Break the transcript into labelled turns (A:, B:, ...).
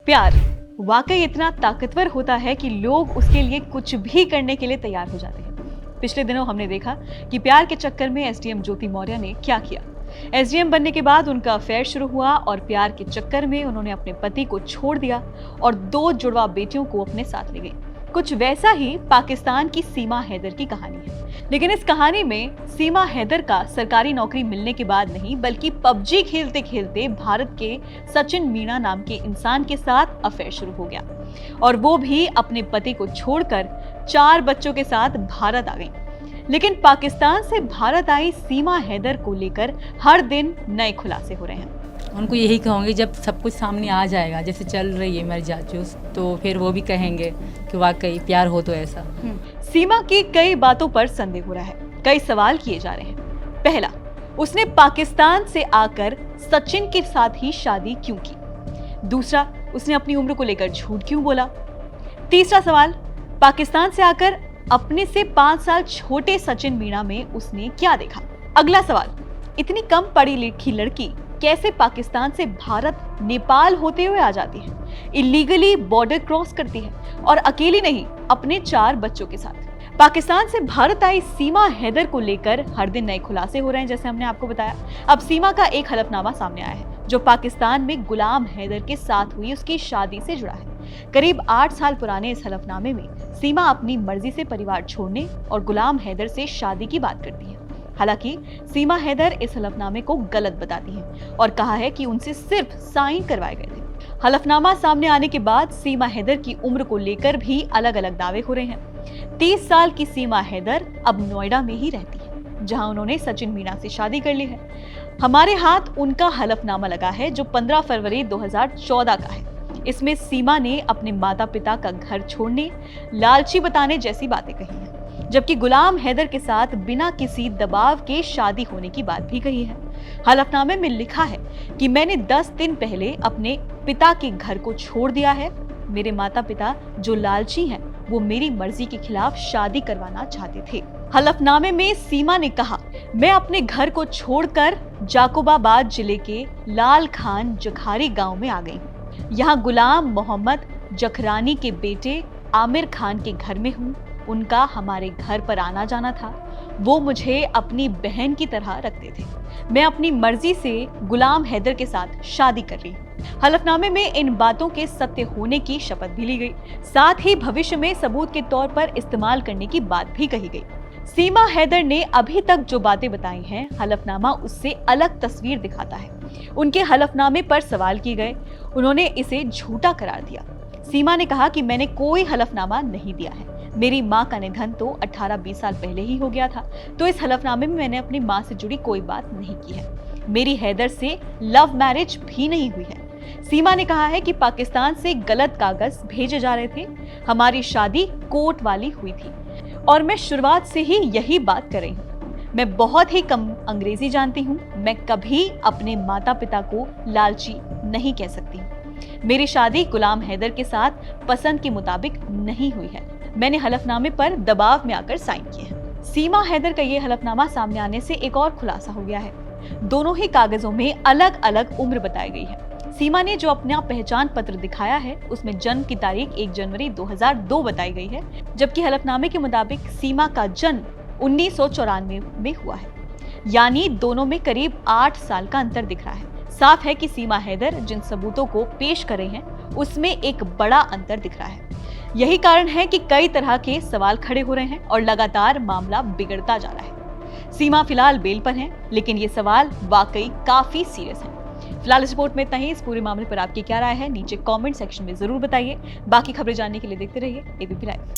A: प्यार वाकई इतना ताकतवर होता है कि लोग उसके लिए कुछ भी करने के लिए तैयार हो जाते हैं। पिछले दिनों हमने देखा कि प्यार के चक्कर में एसडीएम ज्योति मौर्य ने क्या किया। एसडीएम बनने के बाद उनका अफेयर शुरू हुआ और प्यार के चक्कर में उन्होंने अपने पति को छोड़ दिया और 2 जुड़वा बेटियों को अपने साथ ले गई। कुछ वैसा ही पाकिस्तान की सीमा हैदर की कहानी है। लेकिन इस कहानी में सीमा हैदर का सरकारी नौकरी मिलने के बाद नहीं, बल्कि पबजी खेलते खेलते भारत के सचिन मीणा नाम के इंसान के साथ अफेयर शुरू हो गया और वो भी अपने पति को छोड़कर 4 बच्चों के साथ भारत आ गई। लेकिन पाकिस्तान से भारत आई सीमा हैदर को लेकर हर दिन नए खुलासे हो रहे हैं।
B: उनको यही कहूँगी, जब सब कुछ सामने आ जाएगा, जैसे चल रही है मेरी जासूस, तो फिर वो भी कहेंगे कि वाकई प्यार हो तो ऐसा।
A: सीमा की कई बातों पर संदेह हो रहा है, कई सवाल किए जा रहे हैं। पहला, उसने पाकिस्तान से आकर सचिन के साथ ही शादी क्यों की? दूसरा, उसने अपनी उम्र को लेकर झूठ क्यों बोला? तीसरा सवाल, पाकिस्तान से आकर अपने से 5 साल छोटे सचिन मीणा में उसने क्या देखा? अगला सवाल, इतनी कम पढ़ी लिखी लड़की कैसे पाकिस्तान से भारत नेपाल होते हुए आ जाती है, इलीगली बॉर्डर क्रॉस करती है और अकेली नहीं, अपने 4 बच्चों के साथ। पाकिस्तान से भारत आई सीमा हैदर को लेकर हर दिन नए खुलासे हो रहे हैं, जैसे हमने आपको बताया। अब सीमा का एक हलफनामा सामने आया है जो पाकिस्तान में गुलाम हैदर के साथ हुई उसकी शादी से जुड़ा है। करीब 8 साल पुराने इस हलफनामे में सीमा अपनी मर्जी से परिवार छोड़ने और गुलाम हैदर से शादी की बात करती है। हालांकि सीमा हैदर इस हलफनामे को गलत बताती है और कहा है कि उनसे सिर्फ साइन करवाए गए थे। हलफनामा सामने आने के बाद सीमा हैदर की उम्र को लेकर भी अलग अलग दावे हो रहे हैं। 30 साल की सीमा हैदर अब नोएडा में ही रहती है, जहां उन्होंने सचिन मीणा से शादी कर ली है। हमारे हाथ उनका हलफनामा लगा है जो 15 फरवरी 2014 का है। इसमें सीमा ने अपने माता पिता का घर छोड़ने, लालची बताने जैसी बातें कही हैं, जबकि गुलाम हैदर के साथ बिना किसी दबाव के शादी होने की बात भी कही है। हलफनामे में लिखा है कि मैंने 10 दिन पहले अपने पिता के घर को छोड़ दिया है। मेरे माता पिता जो लालची हैं, वो मेरी मर्जी के खिलाफ शादी करवाना चाहते थे। हलफनामे में सीमा ने कहा, मैं अपने घर को छोड़कर जाकोबाबाद जिले के लाल खान जखारी गांव में आ गई हूँ। यहाँ गुलाम मोहम्मद जखरानी के बेटे आमिर खान के घर में हूँ। उनका हमारे घर पर आना जाना था। वो मुझे अपनी बहन की तरह रखते थे। मैं अपनी मर्जी से गुलाम हैदर के साथ शादी कर रही हूँ। हलफनामे में इन बातों के सत्य होने की शपथ भी ली गई, साथ ही भविष्य में सबूत के तौर पर इस्तेमाल करने की बात भी कही गई। सीमा हैदर ने अभी तक जो बातें बताई हैं, हलफनामा उससे अलग तस्वीर दिखाता है। उनके हलफनामे पर सवाल किए गए, उन्होंने इसे झूठा करार दिया। सीमा ने कहा कि मैंने कोई हलफनामा नहीं दिया है। मेरी माँ का निधन तो 18-20 साल पहले ही हो गया था, तो इस हलफनामे में मैंने अपनी माँ से जुड़ी कोई बात नहीं की है। मेरी हैदर से लव मैरिज भी नहीं हुई है। सीमा ने कहा है कि पाकिस्तान से गलत कागज भेजे जा रहे थे। हमारी शादी कोर्ट वाली हुई थी और मैं शुरुआत से ही यही बात कर रही हूँ। मैं बहुत ही कम अंग्रेजी जानती हूँ। मैं कभी अपने माता पिता को लालची नहीं कह सकती। मेरी शादी गुलाम हैदर के साथ पसंद के मुताबिक नहीं हुई है। मैंने हलफनामे पर दबाव में आकर साइन किए हैं। सीमा हैदर का ये हलफनामा सामने आने से एक और खुलासा हो गया है। दोनों ही कागजों में अलग अलग उम्र बताई गई है। सीमा ने जो अपना पहचान पत्र दिखाया है, उसमें जन्म की तारीख 1 जनवरी 2002 बताई गई है, जबकि हलफनामे के मुताबिक सीमा का जन्म 1994 में हुआ है। यानी दोनों में करीब 8 साल का अंतर दिख रहा है। साफ है कि सीमा हैदर जिन सबूतों को पेश कर रही हैं, उसमें एक बड़ा अंतर दिख रहा है। यही कारण है कि कई तरह के सवाल खड़े हो रहे हैं और लगातार मामला बिगड़ता जा रहा है। सीमा फिलहाल बेल पर हैं, लेकिन ये सवाल वाकई काफी सीरियस हैं। फिलहाल इस रिपोर्ट में इतना ही। इस पूरे मामले पर आपकी क्या राय है, नीचे कमेंट सेक्शन में जरूर बताइए। बाकी खबरें जानने के लिए देखते रहिए एबीपी लाइव।